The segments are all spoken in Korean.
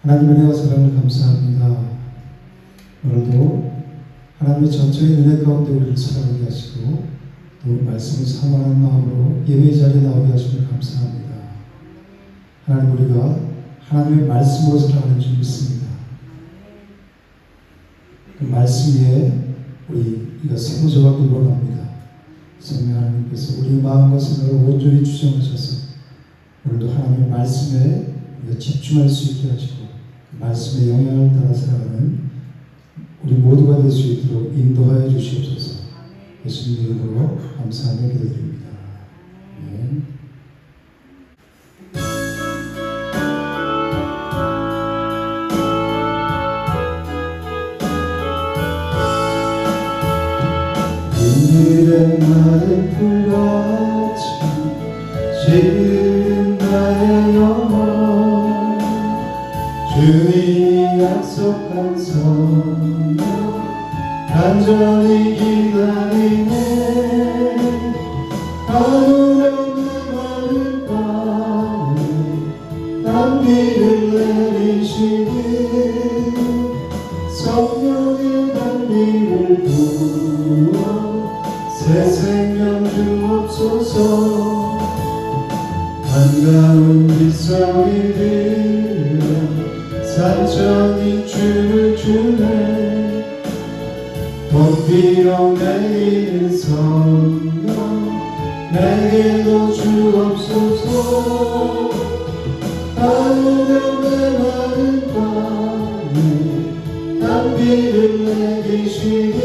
하나님의 은혜와 사랑을 감사합니다. 오늘도 하나님의 전적인 은혜 가운데 우리를 살아가게 하시고 또 말씀을 사모하는 마음으로 예배의 자리에 나오게 하심을 감사합니다. 하나님, 우리가 하나님의 말씀으로 살아가는 줄 믿습니다. 그 말씀 위에 우리가 세워져가길 원합니다. 성령 하나님께서 우리의 마음과 생각을 온전히 주장하셔서 오늘도 하나님의 말씀에 우리가 집중할 수 있게 하시고 그 말씀의 영향을 따라 살아가는 우리 모두가 될 수 있도록 인도하여 주시옵소서. 예수님 이름으로 감사하며 기도드립니다. 아멘. 빈일의 마른 풀같이 시린 나의 영혼, 주님이 약속한 성령 간절히 기다리네. 하늘의 마른 땅에 단비를 내리시니 성령의 단비를 부어 새 생명 주옵소서. 한가운 빗소리 들려 산천이 춤을 추네. 봄비로 내리는 성령 내게도 주옵소서. 하늘의 마른 땅에 단비를 내리시니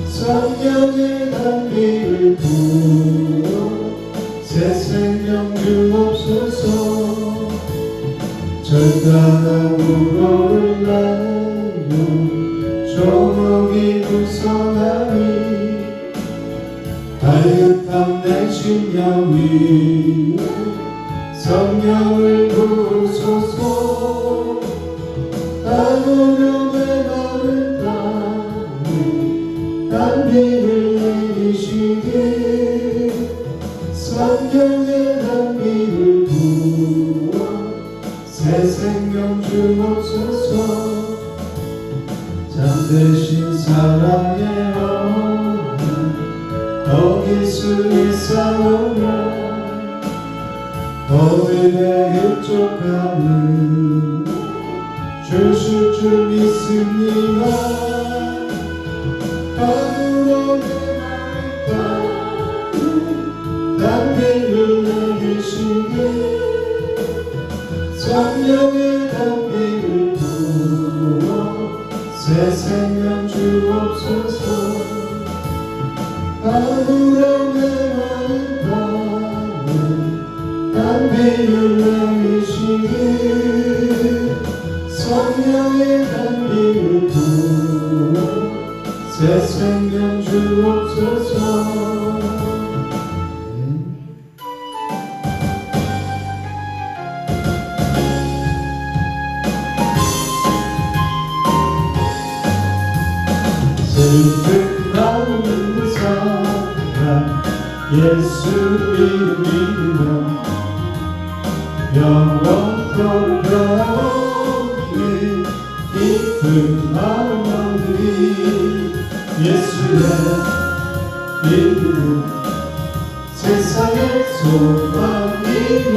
성령의 단비를 부어 새 생명 주옵소서. 절단함으로 흘러요 조목이 무성하니 발급한 내 심령 위에 성령을 부으소서. 하늘의 마른 땅에 단비를 내리시니 성령의 단비를 부어 새 생명 주옵소서. 잠드신 사랑의 어느 거기 수 있사오며 어둠에 흡족함을 주실 줄 믿습니다. 하늘의 마른 땅에 단비를 내리시니 성령의 단비를 부어 새 생명 주옵소서. 하늘의 마른 땅에 단비를 내리시니 성령의 단비를 부어 새 생명 주옵소서. 슬픈 마음 있는 사람 예수 이름 믿으며 영원토록 변함없는 기쁜 마음 얻으리. 예수의 이름은 세상의 소망이요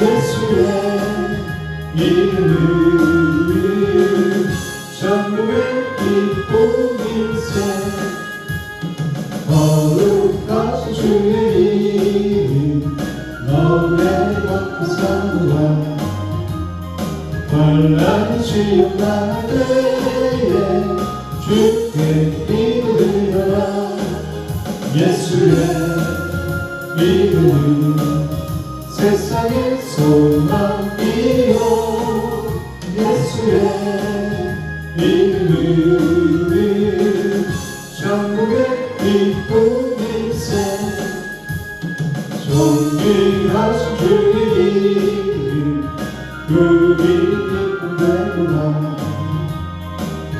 예수의 이름은 천국의 기쁨일세. 거룩하신 주의 이름 너의 높은 사랑 환난이 시험할 때에 주께 기도드려라. 예수의 이름은 세상의 소망이요 예수의 이름은 천국의 기쁨일세. 존귀하신 주의 이름 그 이름 기쁨되구나.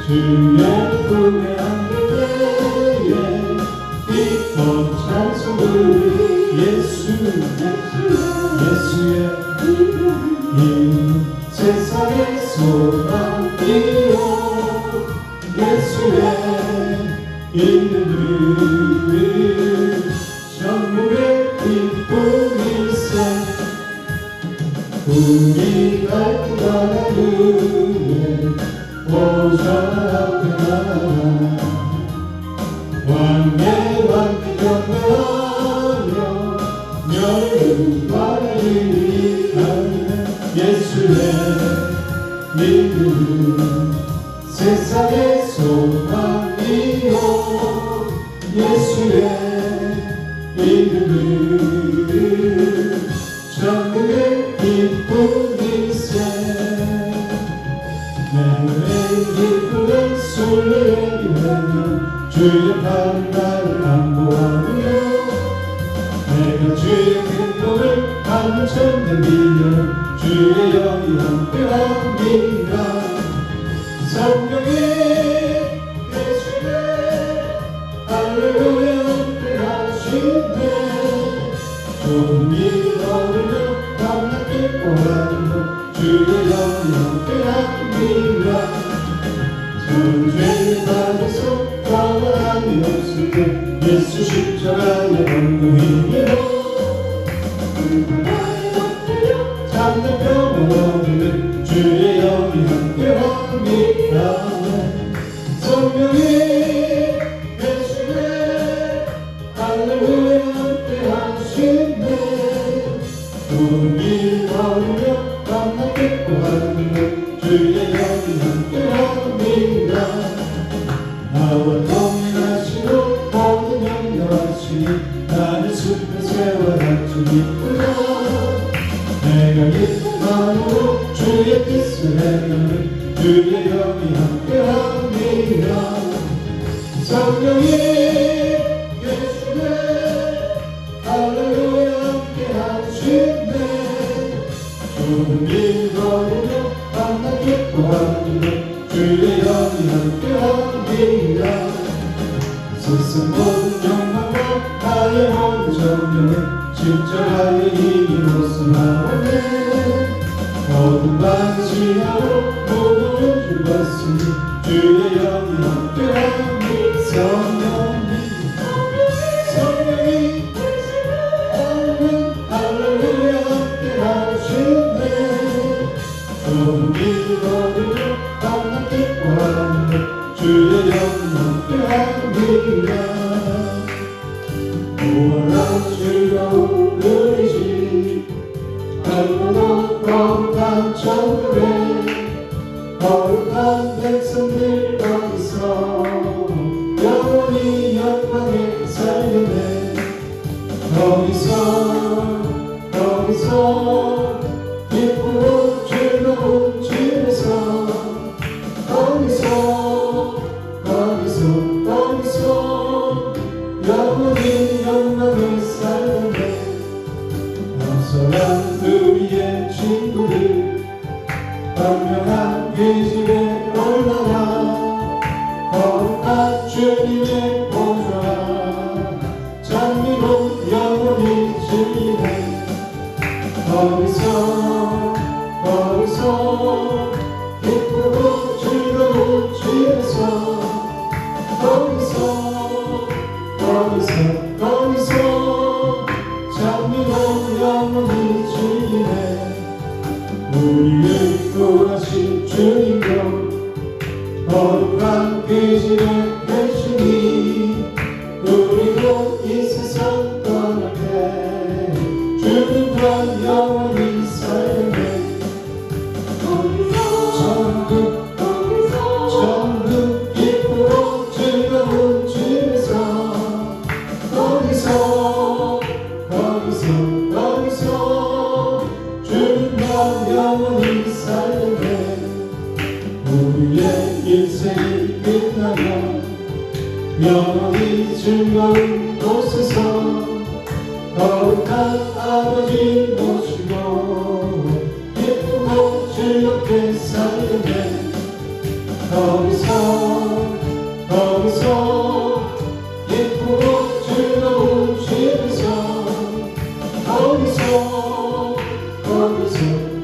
주의 품에 안길 때에 기뻐 찬송 부르리. 예수의 이름 소망이요 예수의 이름은 천국의 기쁨일세 우리가 기다리는 보좌 앞에 나가 왕의 왕이 경배하며 영광을 위하여 예수의 이름은 세상의 소망이요 예수의 이름은 천국의 기쁨일세 내 눈에 기쁨의 순례하며 주의 팔을 안보하며 내가 주의 근동을 한천대 밀려 주의 영이 함께합니다 성령이 계시네 할렐루야 함께하시네 좋은 일 얻으며 밤낮 기뻐하며 주의 영이 함께합니다 죄를 받아서 평안함이 없을 때 예수 십자가의 권능이요 참된 평안을 얻으면 주의 영이 함께합니다 성령이 계시네 할렐루야 함께하시네 좋은 일 얻으며 밤낮 기뻐하며 주의 영이 함께합니다 나와 동행하시고 모든 영광하시니 나를 숲에 세워라 주님구나 내가 기쁜 마음으로 주의 뜻을 행하는 주의 영이 함께합니다 성령이 계시네 할렐루야 함께하시네 좋은 일 거리며 밤낮 기뻐하며 주의 영이 함께합니다 세상 모든 영광과 나의 모든 정령은 십자가의 이로써 나오네 모든 방치하고 모든 주었으니 주의 영이 함께합니다 성령이 할렐루야 함께하시네 좋은 일 얻으며 밤낮 기뻐하며 주의 영이 함께합니다 구원한 즐거운 우리 집 밝고도 거룩한 천국에 거룩한 백성들 거기서 영원히 영광에 살려내 거기서 기쁘고 즐거운 집에서 거기서 영원히 영광에 살려내 앞서간 우리의 친구들 분명한 그 집에 올라가 거룩한 주님의 보좌 장미로 영원히 즐기네 거기서 기쁘고 즐거운 집에서 거기서 장미로 영원히 즐기네 우리의 구하신 주님도 거룩한 그 집에 계시니 우리도 이 세상 떠날 때 주님과 영원히 살게 천국 기쁘고 즐거운 집에서 거기서 주님과 영원히 살게 우리의 인생이 끝나면 영원히 즐거운 곳에서 거룩한 아버지 모시고 기쁘고 즐겁게 살게 거기서 기쁘고 즐거운 집에서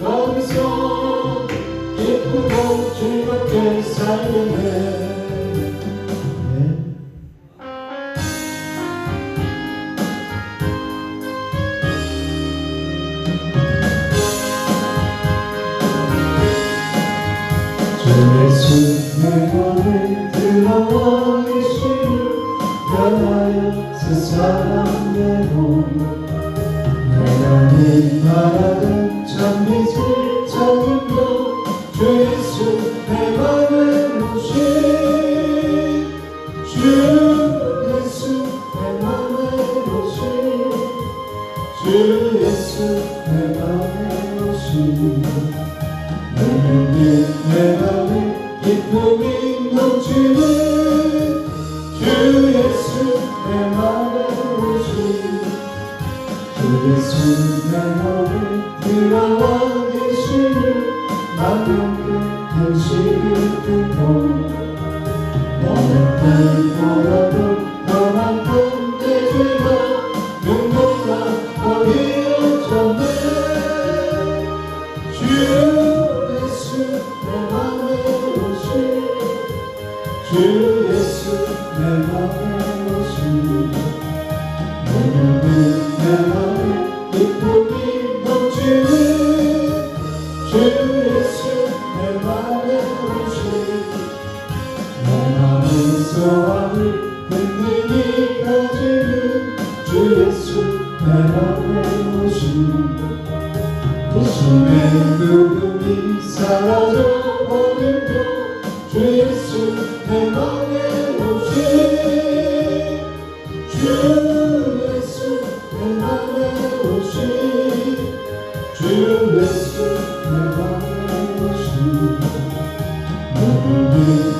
거기서 기쁘고 함께 살겠네. 예수 내 맘에 들어와 예수를 변하여 새 사람 되고 내가 늘 바라던 참 빛을 찾으며 주 예수 내 맘에 오신 주 예수 내 맘에 오신 주 예수 내 맘에 오신 내 맘에 기쁨이 넘치는 주 예수 내 맘에 오신 주 예수 내 맘에 들어와 계시는 만병의 현실을 듣고 너는 때보다도 더 많던 내 죄가 눈보다 더 이어졌네. 주 예수 내 맘에 오신 내 맘에 기쁨이 넘치는 주 예수 내 맘에 오신 내 맘의 소원을 든든히 가지는 주 예수 내 맘에 오신 부심의 누름이 사라져 버리며 주 예수 내 맘에 오신 주 예수 내 맘에 오신 주 예수 내 맘에 오신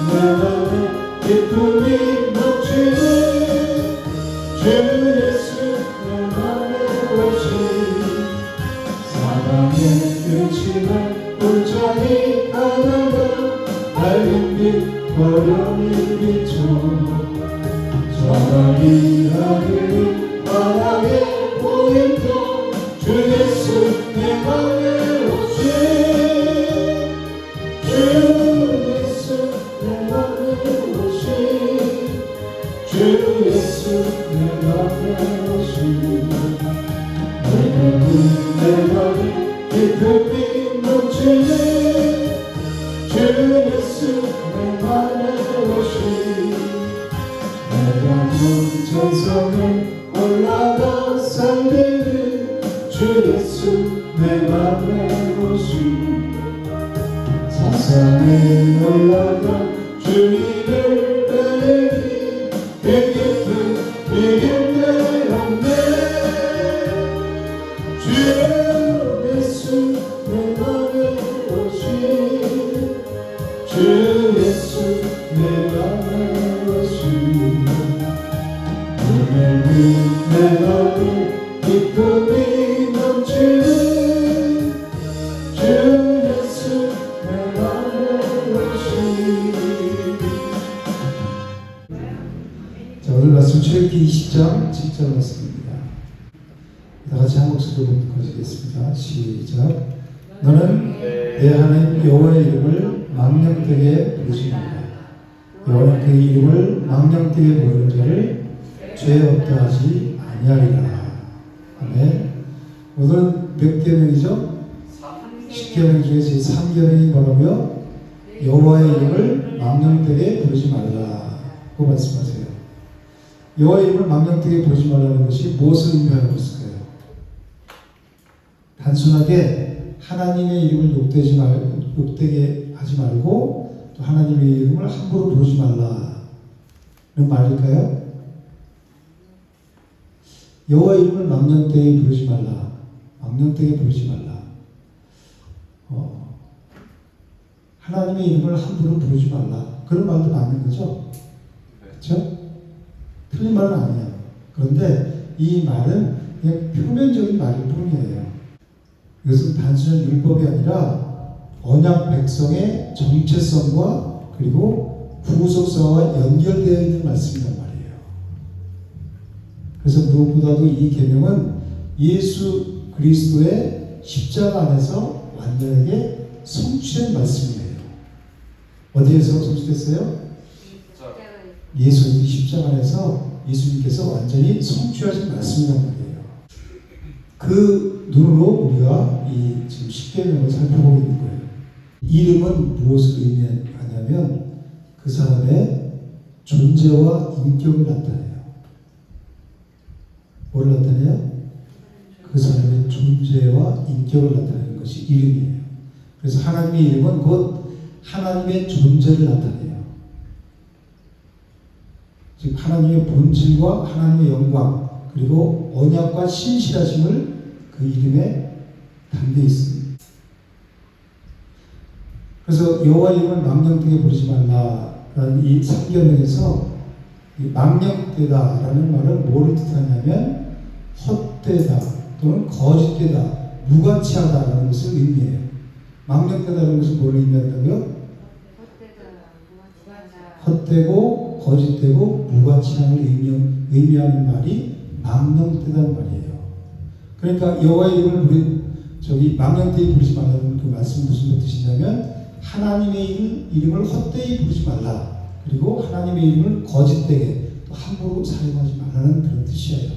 내 맘에 기쁨이 넘치는 주 예수 내 맘에 오신 사랑의 끝이나 골짜기 하나가 밝은 빛 어려움이 비춰 저널이 하늘이 환하게 보인다. 주 예수 내 맘에 오신 주 예수 내 맘에 오신 주 예수 내 맘에 오신 내 맘에 기쁨이 넘치는 주 예수 내 맘에 오신 내가 전성에 올라가 살리는 주 예수 내 맘에 오신 산상에 올라가 주님을 따르니 그 깊은 비길에 없네. 주 예수 내 맘에 오신 주 예수 내 맘에 오신 내 맘에 기쁨이 넘치는 주 예수 내 맘에 오신. 자, 오늘 말씀 출애굽기 20장 7절 말씀입니다. 다 같이 한 목소리로 읽어주겠습니다. 시작. 너는 내 하나님 여호와의 이름을 망령되게 부르지 말라. 여호와는 그 이름을 망령되게 부르는 자를 죄 없다 하지 아니하리라. 아멘. 오늘은 몇 계명이죠? 10계명 중에 제 3계명이 뭐라고요? 여호와의 이름을 망령되게 부르지 말라고 말씀하세요. 여호와의 이름을 망령되게 부르지 말라는 것이 무엇을 의미하는 것일까요? 단순하게 하나님의 이름을 욕되게 하지 말고 또 하나님의 이름을 함부로 부르지 말라는 말일까요? 여호와의 이름을 망령되게 부르지 말라. 망령되게 부르지 말라. 하나님의 이름을 함부로 부르지 말라. 그런 말도 맞는 거죠? 그렇죠? 틀린 말은 아니에요. 그런데 이 말은 그냥 표면적인 말일 뿐이에요. 이것은 단순한 율법이 아니라 언약 백성의 정체성과 그리고 구속사와 연결되어 있는 말씀이란 말이에요. 그래서 무엇보다도 이 계명은 예수 그리스도의 십자가 안에서 완전하게 성취된 말씀이에요. 어디에서 성취됐어요? 예수님 십자가 안에서 예수님께서 완전히 성취하신 말씀이란 말이에요. 그 눈으로 우리가 이 지금 십계명을 살펴보고 있는 거예요. 이름은 무엇을 의미하냐면 그 사람의 존재와 인격을 나타내요. 뭐를 나타내요? 그 사람의 존재와 인격을 나타내는 것이 이름이에요. 그래서 하나님의 이름은 곧 하나님의 존재를 나타내요. 즉 하나님의 본질과 하나님의 영광 그리고 언약과 신실하심을 그 이름에 담겨 있습니다. 그래서 여호와 이름을 망령되게 부르지 말라라는 이 3계명에서 망령되다라는 말은 뭐를 뜻하냐면 헛되다 또는 거짓되다 무가치하다라는 것을 의미해요. 망령되다라는 것은 뭘 의미한다고요? 헛되고 거짓되고 무가치함을 의미하는 말이 망령되다는 말이에요. 그러니까 여호와의 이름을 망령되이 부르지 말라는 그 말씀은 무슨 뜻이냐면 하나님의 이름을 헛되이 부르지 말라. 그리고 하나님의 이름을 거짓되게 또 함부로 사용하지 말라는 그런 뜻이에요.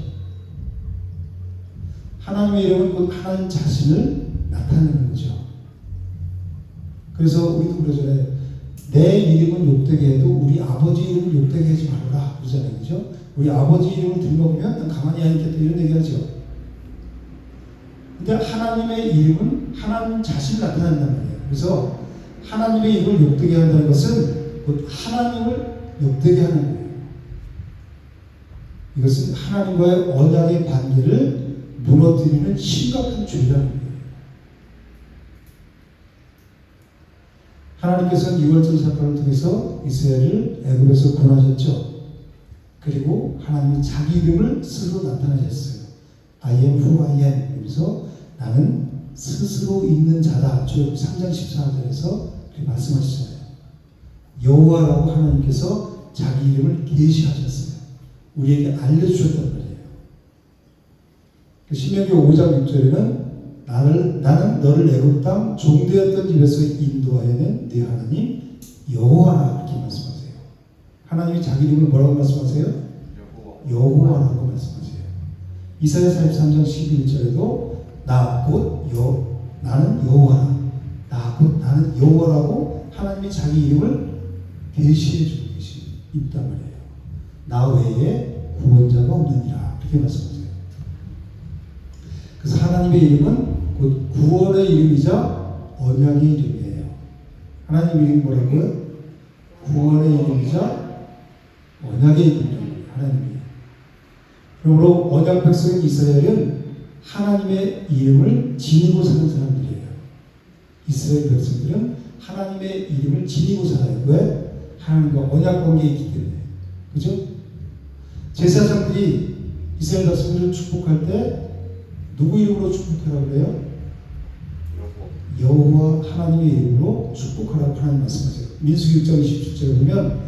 하나님의 이름은 곧 하나님 자신을 나타내는 거죠. 그래서 우리도 그러잖아요. 내 이름은 욕되게 해도 우리 아버지 이름을 욕되게 하지 말아라 그러잖아요. 그죠? 우리 아버지 이름을 들먹으면 난 가만히 안 있겠다 이런 얘기 하죠. 근데 하나님의 이름은 하나님 자신을 나타낸단 말이에요. 그래서 하나님의 이름을 욕되게 한다는 것은 곧 하나님을 욕되게 하는 거예요. 이것은 하나님과의 언약의 관계를 무너뜨리는 심각한 죄라는 거예요. 하나님께서는 유월절 사건을 통해서 이스라엘을 애굽에서 구원하셨죠. 그리고 하나님이 자기 이름을 스스로 나타내셨어요. I am who I am. 그래서 나는 스스로 있는 자다. 저 3장 14절에서 그렇게 말씀하시잖아요. 여호와라고 하나님께서 자기 이름을 계시하셨어요. 우리에게 알려주셨단 말이에요. 신명기 5장 6절에는 나는 너를 애굽 땅 종되었던 집에서 인도하여낸 네 하나님 여호와라 이렇게 말씀하세요. 하나님이 자기 이름을 뭐라고 말씀하세요? 여호와라고 말씀하세요. 이사야 43장 11절에도 나는 여호와라. 나는 여호와라고 하나님이 자기 이름을 계시해 주는 것이 있단 말이에요. 나 외에 구원자가 없느니라 이렇게 말씀하세요. 그래서 하나님의 이름은 곧 구원의 이름이자 언약의 이름이에요. 하나님 이름이 뭐라고요? 구원의 이름이자 언약의 이름이에요. 하나님이. 그러므로 언약 백성인 이스라엘은 하나님의 이름을 지니고 사는 사람들이에요. 이스라엘 백성들은 하나님의 이름을 지니고 살아요. 왜? 하나님과 언약 관계에 있기 때문에. 그죠? 제사장들이 이스라엘 백성들을 축복할 때 누구 이름으로 축복하라고 그래요? 여호와 하나님의 이름으로 축복하라고 하나님 말씀하세요. 민수기 6장 27절에 보면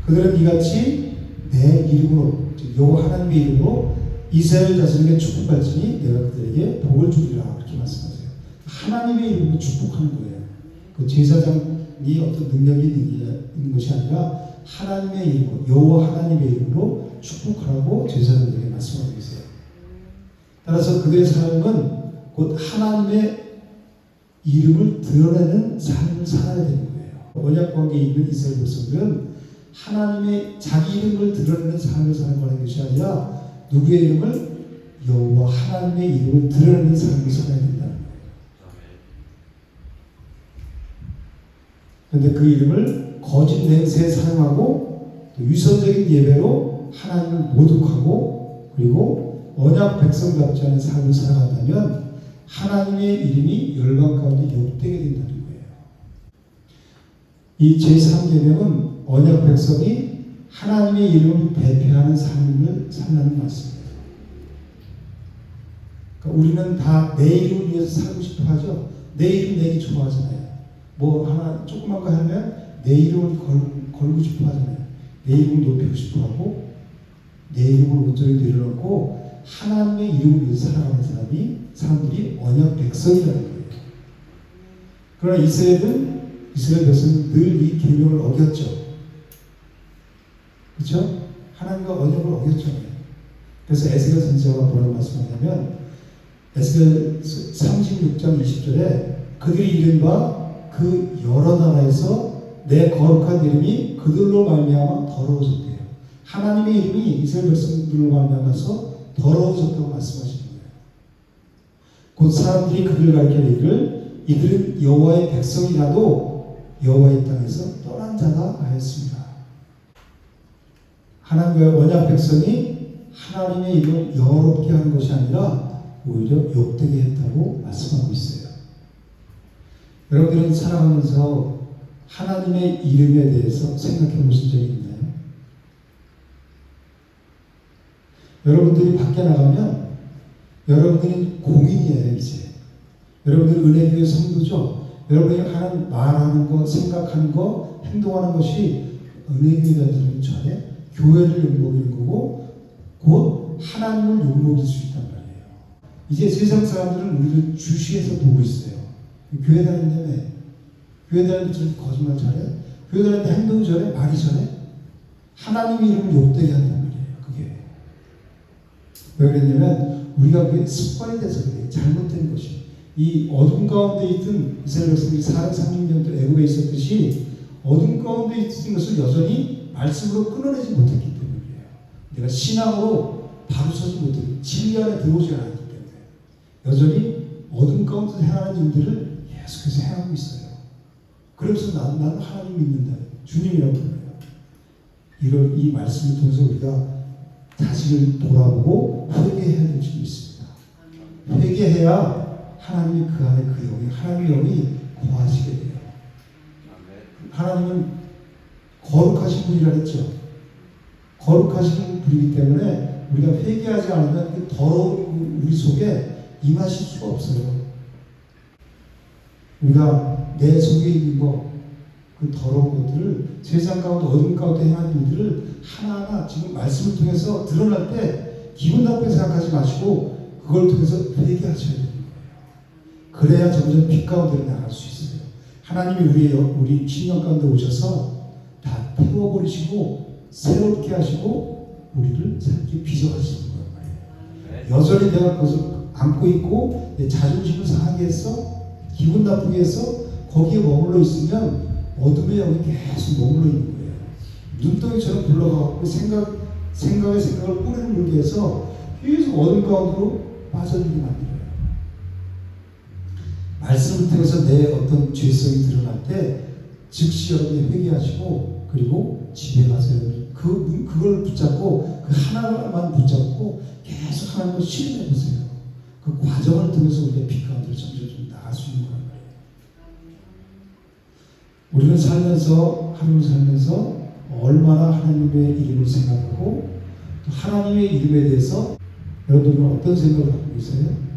그들은 이같이 내 이름으로 여호와 하나님의 이름으로 이스라엘 자손에게 축복할지니 내가 그들에게 복을 주리라 이렇게 말씀하세요. 하나님의 이름으로 축복하는 거예요. 그 제사장이 어떤 능력이 있는 것이 아니라 하나님의 이름으로 여호와 하나님의 이름으로 축복하라고 제사장들에게 말씀하고 계세요. 따라서 그들의 삶은 곧 하나님의 이름을 드러내는 삶을 살아야 되는 거예요. 언약 관계에 있는 이스라엘 백성들은 하나님의 자기 이름을 드러내는 삶을 살아가는 것이 아니라 누구의 이름을? 여호와 하나님의 이름을 드러내는 삶을 살아야 된다는 거예요. 그런데 그 이름을 거짓 맹세에 사용하고 또 위선적인 예배로 하나님을 모독하고 그리고 언약 백성답지 않은 삶을 살아간다면 하나님의 이름이 열방 가운데 욕되게 된다는 거예요. 이 제3계명은 언약 백성이 하나님의 이름을 대표하는 삶을 살라는 말씀이에요. 그러니까 우리는 다 내 이름을 위해서 살고 싶어 하죠. 내 이름 내기 좋아하잖아요. 뭐 하나 조그만 거 하면 내 이름을 걸고 싶어 하잖아요. 내 이름을 높이고 싶어 하고 내 이름을 온전히 내려놓고 하나님의 이름을 위해서 살아가는 사람들이 언약 백성이라는 거예요. 그러나 이스라엘은 이스라엘 백성은 늘 이 계명을 어겼죠. 그렇죠? 하나님과 언약을 어겼죠. 그래서 에스겔 선지자가 뭐라고 말씀하냐면 에스겔 36장 20절에 그들의 이름과 그 여러 나라에서 내 거룩한 이름이 그들로 말미암아 더러워졌대요. 하나님의 이름이 이스라엘 백성들로 말미암아서 더러워졌다고 말씀하시는 거예요. 곧 사람들이 그들을 가리켜 이르기를 이들은 여호와의 백성이라도 여호와의 땅에서 떠난 자다 하였습니다. 하나님과의 언약 백성이 하나님의 이름을 영어롭게 하는 것이 아니라 오히려 욕되게 했다고 말씀하고 있어요. 여러분들은 살아가면서 하나님의 이름에 대해서 생각해 보신 적이 있나요? 여러분들이 밖에 나가면 여러분들은 공인이에요. 이제 여러분들은 은혜교회 성도죠. 여러분이 하는 말하는 거, 생각하는 거, 행동하는 것이 은혜교회라는 전에 교회를 욕먹이는 거고 곧 하나님을 욕먹일 수 있단 말이에요. 이제 세상 사람들은 우리를 주시해서 보고 있어요. 교회 다니는데 교회 다니는데 저렇게 거짓말 잘해? 교회 다니는데 행동이 잘해? 말이 잘해? 하나님 이름을 욕되게 한단 말이에요. 그게 왜 그랬냐면 우리가 그게 습관이 돼서 그래요. 잘못된 것이. 이 어둠 가운데 있던 이스라엘 백성들이 436년 동안 애굽에 있었듯이 어둠 가운데 있던 것을 여전히 말씀으로 끊어내지 못했기 때문이에요. 내가 신앙으로 바로 서지 못했기, 진리 안에 들어오지 않았기 때문에 여전히 어둠 가운데 행하는 일들을 계속해서 행하고 있어요. 그래서 나는 하나님 믿는다. 주님이라고 불러요. 이런 이 말씀을 통해서 우리가 자신을 돌아보고 회개해야 될 줄이 있습니다. 회개해야 하나님이 그 안에 그 영이 하나님의 영이 거하시게 돼요. 하나님은 거룩하신 분이라 했죠. 거룩하신 분이기 때문에 우리가 회개하지 않으면 그 더러운 우리 속에 임하실 수가 없어요. 우리가 내 속에 있는 거, 그 더러운 것들을 세상 가운데 어둠 가운데 행하는 일들을 하나하나 지금 말씀을 통해서 드러날 때 기분 나쁘게 생각하지 마시고 그걸 통해서 회개하셔야 되는 거예요. 그래야 점점 빛 가운데로 나갈 수 있어요. 하나님이 우리 신령 가운데 오셔서 다 태워버리시고 새롭게 하시고 우리를 새롭게 빚어가시는 거예요. 여전히 내가 그것을 안고 있고 내 자존심을 상하게 해서 기분 나쁘게 해서 거기에 머물러 있으면 어둠의 영이 계속 머물러 있는 거예요. 눈덩이처럼 굴러가고 생각에 생각을 뿌리를 물게 해서 계속 어둠 가운데로 빠져들게 만들어요. 말씀을 통해서 내 어떤 죄성이 드러날 때 즉시 여러분이 회개하시고 그리고 집에 가서 그걸 붙잡고 그 하나만 붙잡고 계속 하나님을 실현해 보세요. 그 과정을 통해서 우리가 빛 가운데로 점점 나갈 수 있는 거예요. 우리는 살면서 하루를 살면서 얼마나 하나님의 이름을 생각하고 또 하나님의 이름에 대해서 여러분은 어떤 생각을 갖고 계세요?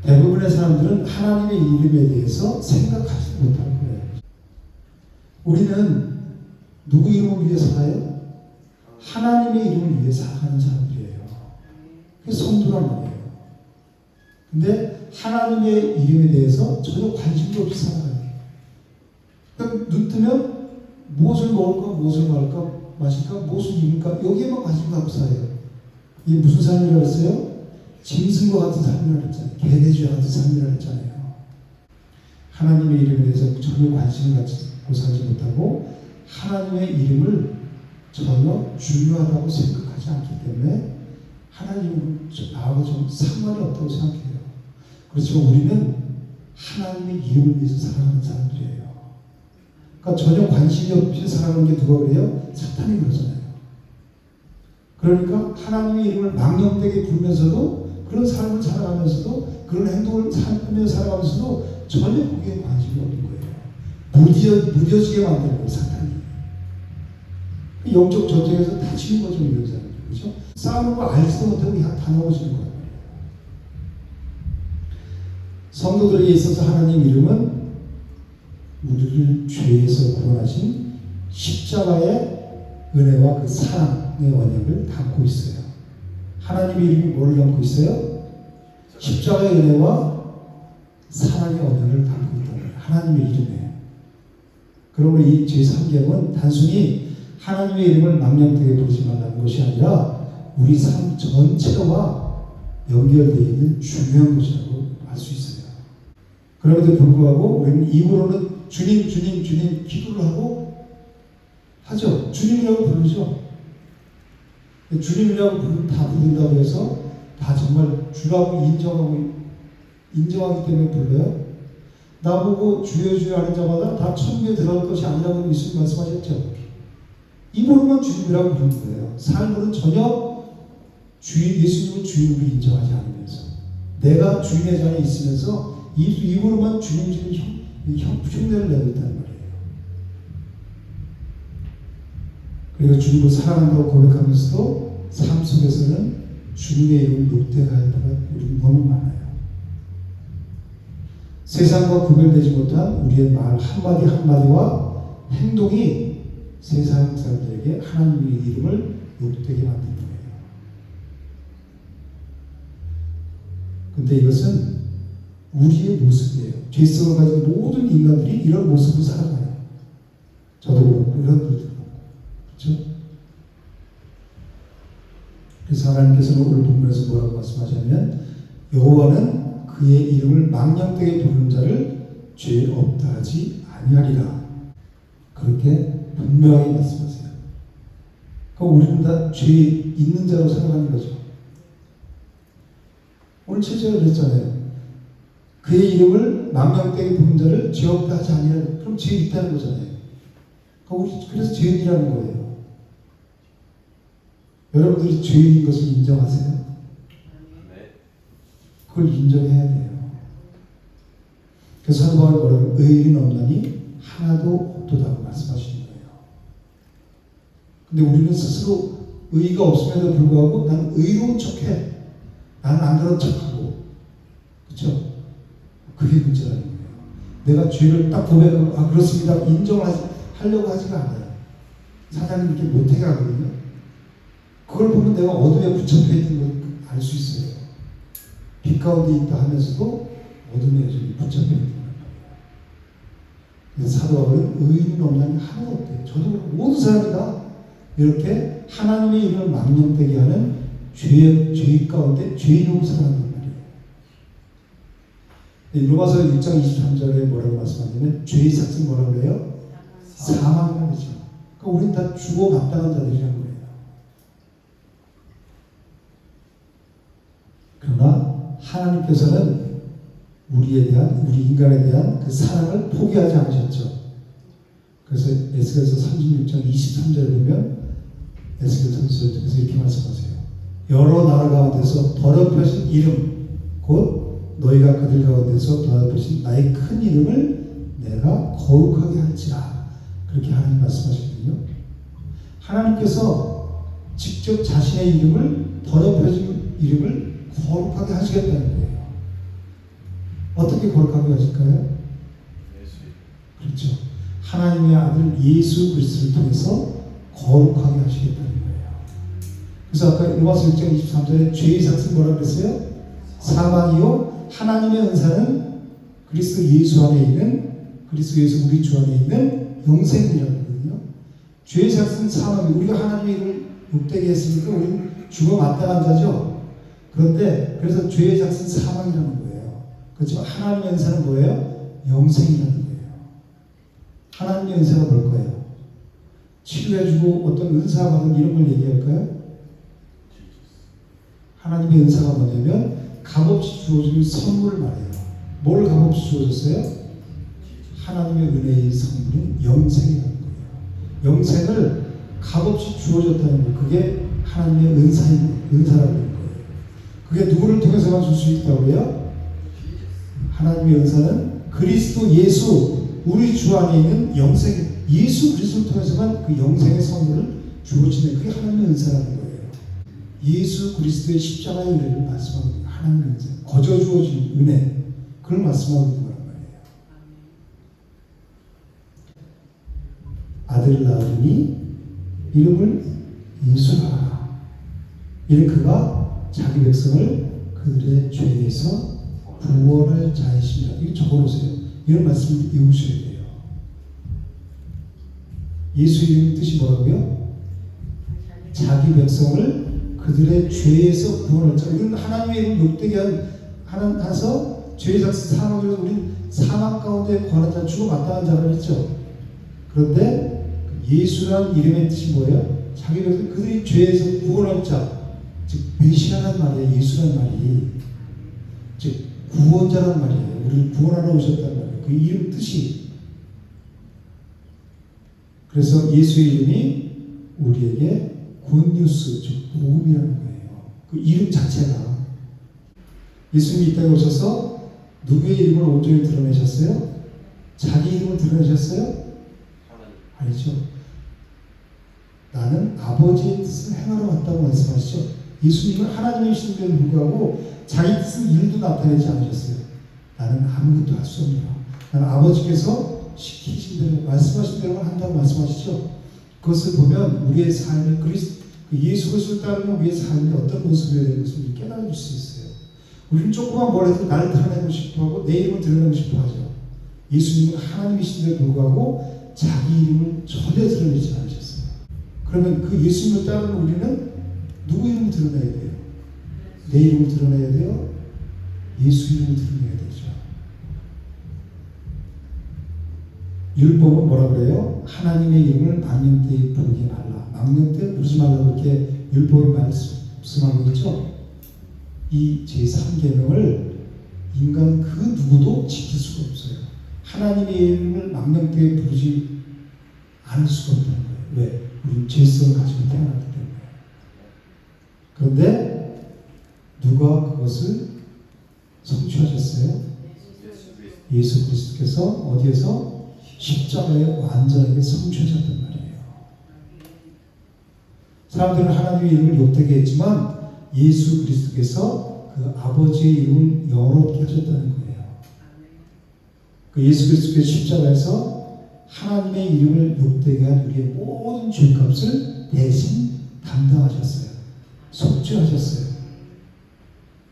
대부분의 사람들은 하나님의 이름에 대해서 생각하지 못할 거예요. 우리는 누구 이름을 위해 살아요? 하나님의 이름을 위해 살아가는 사람들이에요. 그게 성도란 말이에요. 근데 하나님의 이름에 대해서 전혀 관심도 없이 살아가요. 그러니까 눈 뜨면 무엇을 먹을까, 무엇을 마실까, 무엇을 입을까 여기에만 관심 갖고 살아요. 이게 무슨 삶이라고 했어요? 짐승과 같은 삶이라고 했잖아요. 개돼지와 같은 삶이라고 했잖아요. 하나님의 이름에 대해서 전혀 관심을 갖고 살지 못하고 하나님의 이름을 전혀 중요하다고 생각하지 않기 때문에 하나님은 나하고 좀 상관이 없다고 생각해요. 그렇지만 우리는 하나님의 이름을 위해서 살아가는 사람들이에요. 그러니까 전혀 관심이 없이 살아가는 게 누가 그래요? 사탄이 그러잖아요. 그러니까 하나님의 이름을 망령되게 부르면서도 그런 삶을 살아가면서도 그런 행동을 하면서 살아가면서도 전혀 거기에 관심이 없는 거예요. 무뎌지게 만드는 거예요, 사탄이. 영적 전쟁에서 다치는 거죠, 이런 사람들. 그렇죠? 싸우는 거 알지도 못하고 다 넘어지는 거예요. 성도들에게 있어서 하나님 이름은 우리를 죄에서 구원하신 십자가의 은혜와 그 사랑의 언약을 담고 있어요. 하나님의 이름이 뭘 담고 있어요? 십자가의 은혜와 사랑의 언약을 담고 있다는 거예요. 하나님의 이름이에요. 그러므로 이 제3계명은 단순히 하나님의 이름을 망령되게 부르지 말라는 것이 아니라 우리 삶 전체와 연결되어 있는 중요한 것이라고 할 수 있어요. 그럼에도 불구하고 우리는 입으로는 주님, 주님, 주님 기도를 하고 하죠. 주님이라고 부르죠. 주님이라고 다 부른다고 해서 다 정말 주라고 인정하기 때문에 불러요. 나보고 주여 주여 하는 자마다 다 천국에 들어갈 것이 아니라고 예수님 말씀하셨죠. 입으로만 주님이라고 부르는 거예요. 삶으로는 전혀 예수님을 주인으로 인정하지 않으면서 내가 주인의 자리에 있으면서 입으로만 주님 흉내를 내고 있다는 말이에요. 그리고 주님을 사랑한다고 고백하면서도 삶 속에서는 주님의 이름을 욕되게 할 때가 우리는 너무 많아요. 세상과 구별되지 못한 우리의 말 한마디 한마디와 행동이 세상 사람들에게 하나님의 이름을 욕되게 만드는 거예요. 근데 이것은 우리의 모습이에요. 죄성을 가진 모든 인간들이 이런 모습으로 살아가요. 저도 그렇고 이런 분들도 그렇고. 그렇죠? 그래서 하나님께서는 오늘 본문에서 뭐라고 말씀하자면 여호와는 그의 이름을 망령되게 부르는 자를 죄 없다 하지 아니하리라. 그렇게 분명히 말씀하세요. 그럼 우리는 다 죄 있는 자로 살아가는 거죠. 오늘 7절에 그랬잖아요. 그의 이름을 망령되게 부르는 자를 죄 없다 하지 아니하리라. 그럼 죄 있다는 거잖아요. 그래서 죄인이라는 거예요. 여러분들이 죄인인 것을 인정하세요? 그걸 인정해야 돼요. 그래서 사도 바울이 뭐라고 의인은 없나니 하나도 없도다고 말씀하시는 거예요. 근데 우리는 스스로 의의가 없음에도 불구하고 나는 의로운 척해. 나는 안 그런 척하고. 그렇죠? 그게 문제라는 거예요. 내가 죄를 딱 고백하고 그렇습니다. 인정하려고 하지가 않아요. 사장님 이렇게 못하게 하거든요. 그걸 보면 내가 어둠에 붙잡혀 있는 걸 알 수 있어요. 빛 가운데 있다 하면서도 어둠에 여전히 붙잡혀 있는 거예요. 그래서 사도 바울은 의인은 없나니 하나도 없대요. 저도 모든 사람이 다 이렇게 하나님의 이름을 망령되게 하는 죄 가운데 죄인으로 살아간단 말이에요. 로마서 6장 23절에 뭐라고 말씀하냐면 죄의 삭은 뭐라고 그래요? 사망이라고 그러죠. 그러니까 우리는 다 죽어 마땅한 자들이라는 거예요. 그러나 하나님께서는 우리 인간에 대한 그 사랑을 포기하지 않으셨죠. 그래서 에스겔서 36장 23절에 보면 에스겔 선지자께서 이렇게 말씀하세요. 여러 나라 가운데서 더럽혀진 이름 곧 너희가 그들 가운데서 더럽혀진 나의 큰 이름을 내가 거룩하게 할지라. 그렇게 하나님 말씀하시거든요. 하나님께서 직접 자신의 이름을 더럽혀진 이름을 거룩하게 하시겠다는 거예요. 어떻게 거룩하게 하실까요? 그렇죠. 하나님의 아들 예수 그리스도를 통해서 거룩하게 하시겠다는 거예요. 그래서 아까 로마서 6장 23절에 죄의 삭은 뭐라고 그랬어요? 사망이요 하나님의 은사는 그리스도 예수 안에 있는 그리스도 예수 우리 주 안에 있는 영생이라고 하거든요. 죄의 삭은 사망이 우리가 하나님의 이름을 욕되게 했으니까 우리는 죽어 마땅한 자죠. 그런데 그래서 죄의 삭은 사망이라는 거예요. 그렇지만 하나님의 은사는 뭐예요? 영생이라는 거예요. 하나님의 은사가 뭘까요? 치료해주고 어떤 은사가 받은 이런 걸 얘기할까요? 하나님의 은사가 뭐냐면 값없이 주어진 선물을 말해요. 뭘 값없이 주어졌어요? 하나님의 은혜의 선물인 영생이라는 거예요. 영생을 값없이 주어졌다는 거, 그게 하나님의 은사라고 하는 거예요. 그게 누구를 통해서만 줄 수 있다고요? 하나님의 은사는 그리스도 예수 우리 주 안에 있는 영생 예수 그리스도를 통해서만 그 영생의 선물을 주어지는 그게 하나님의 은사라는 거예요. 예수 그리스도의 십자가의 은혜를 말씀하고 있는 하나님의 은사, 거저 주어진 은혜, 그걸 말씀하고 있는 거란 말이에요. 아들을 낳으니 이름을 예수라. 이는 그가 자기 백성을 그들의 죄에서 구원할 자이시니라. 이거 적어놓으세요. 이런 말씀을 외우셔야 돼요. 예수 이름의 뜻이 뭐라고요? 자기 백성을 그들의 죄에서 구원할 자. 우리는 하나님의 이름을 욕되게 하서 죄에서 사망을 해서 우리는 사망 가운데 구하는 자, 죽어 마땅한 자를 했죠. 그런데 예수라는 이름의 뜻이 뭐예요? 자기 백성 그들이 죄에서 구원할 자, 즉 메시아란 말이에요. 예수란 말이 즉 구원자란 말이에요. 우리를 구원하러 오셨단 말이에요. 그 이름 뜻이. 그래서 예수의 이름이 우리에게 굿뉴스, 즉 복음이라는 거예요. 그 이름 자체가. 예수님이 이 땅에 오셔서 누구의 이름을 온전히 드러내셨어요? 자기 이름을 드러내셨어요? 아니죠. 나는 아버지의 뜻을 행하러 왔다고 말씀하시죠. 예수님은 하나님이신데도 불구하고 자기 뜻은 일도 나타내지 않으셨어요. 나는 아무것도 할 수 없노라. 나는 아버지께서 시키신 대로 말씀하신 대로만 한다고 말씀하시죠. 그것을 보면 우리의 삶이 예수 그리스도를 따르면 우리의 삶이 어떤 모습이어야 되는 것을 깨달을 수 있어요. 우리는 조그만 뭘 해도 나를 드러내고 싶어하고 내 이름을 드러내고 싶어하죠. 예수님은 하나님이신데도 불구하고 자기 이름을 전혀 드러내지 않으셨어요. 그러면 그 예수님을 따르는 우리는 누구 이름을 드러내야 돼요? 내 이름을 드러내야 돼요? 예수 이름을 드러내야 되죠. 율법은 뭐라 그래요? 하나님의 이름을 망령되이 부르지 말라. 망령되이 부르지 말라고 이렇게 율법이 말씀하고 있죠. 이 제3계명을 인간 그 누구도 지킬 수가 없어요. 하나님의 이름을 망령되이 부르지 않을 수가 없다는 거예요. 왜? 우리는 죄성을 가지고 태어났기 때문에. 그런데 누가 그것을 성취하셨어요? 예수 그리스도께서 어디에서? 십자가에 완전하게 성취하셨단 말이에요. 사람들은 하나님의 이름을 욕되게 했지만 예수 그리스도께서 그 아버지의 이름을 영원롭게 하셨다는 거예요. 그 예수 그리스도께서 십자가에서 하나님의 이름을 욕되게 한 우리의 모든 죄값을 대신 담당하셨어요. 속죄하셨어요.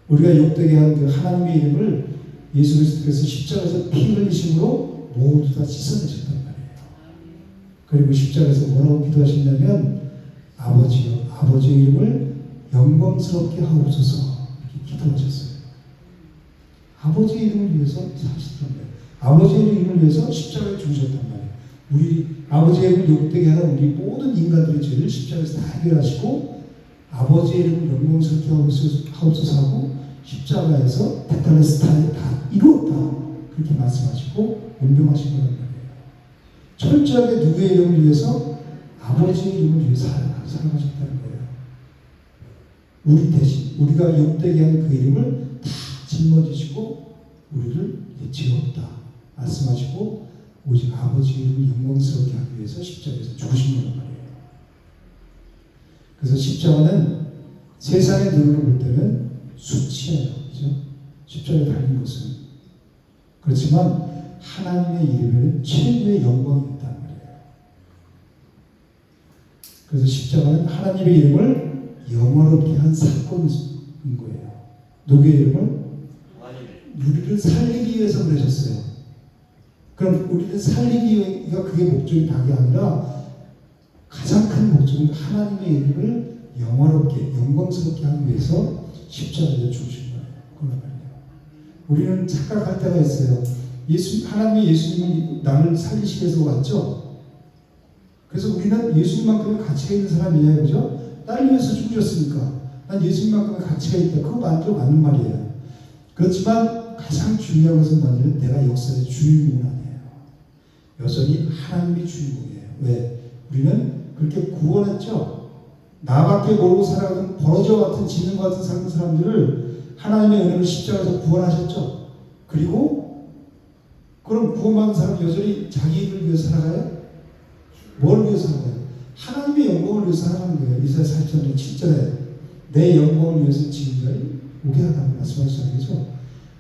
우리가 욕되게 한 그 하나님의 이름을 예수 그리스도께서 십자가에서 피 흘리심으로 모두 다 씻어내셨단 말이에요. 그리고 십자가에서 뭐라고 기도하셨냐면 아버지여, 아버지의 이름을 영광스럽게 하옵소서 이렇게 기도하셨어요. 아버지의 이름을 위해서 사셨단 말이에요. 아버지의 이름을 위해서 십자가에 죽으셨단 말이에요. 우리 아버지의 이름을 욕되게 하는 우리 모든 인간들의 죄를 십자가에서 다 해결하시고 아버지의 이름을 영광스럽게 하옵소서 하고 십자가에서 테텔레스타에 다 이루었다 그렇게 말씀하시고 운명하신 거란 말이에요. 철저하게 누구의 이름을 위해서? 아버지의 이름을 위해서 살아가셨다는 거예요. 우리 대신 우리가 욕되게 한 그 이름을 다 짊어지시고 우리를 죄없다 말씀하시고 오직 아버지의 이름을 영광스럽게 하기 위해서 십자가에서 죽으신 거란 말이에요. 그래서 십자가는 세상의 눈으로 볼 때는 수치예요. 그렇죠? 십자가에 달린 것은. 그렇지만 하나님의 이름에는 최고의 영광이 있단 말이에요. 그래서 십자가는 하나님의 이름을 영원롭게 한 사건인 거예요. 누구의 이름을? 우리를 살리기 위해서 그러셨어요. 그럼 우리를 살리기 위해서 그게 목적이 다가 아니라 가장 큰 목적은 하나님의 이름을 영원롭게 영광스럽게 하기 위해서 십자가에 죽으신 거예요. 그런 말이에요. 우리는 착각할 때가 있어요. 하나님의 예수님은 나를 살리시기 위해서 왔죠. 그래서 우리는 예수님만큼의 가치가 있는 사람이에요. 그죠? 나를 위해서 죽으셨으니까 난 예수님만큼의 가치가 있다. 그거 맞는 말이에요. 그렇지만 가장 중요한 것은 뭐냐면 내가 역사의 주인공은 아니에요. 여전히 하나님이 주인공이에요. 왜? 우리는 그렇게 구원했죠. 나밖에 모르고 살아가던 버러지와 같은 지능 같은 사람들을 하나님의 은혜로 십자가에서 구원하셨죠. 그리고 그럼 구원받은 사람은 여전히 자기 일을 위해서 살아가요? 뭘 위해서 살아가요? 하나님의 영광을 위해서 살아가는 거예요. 이사야 40장 7절에 내 영광을 위해서 지금까지 오게 하라고 말씀하시죠.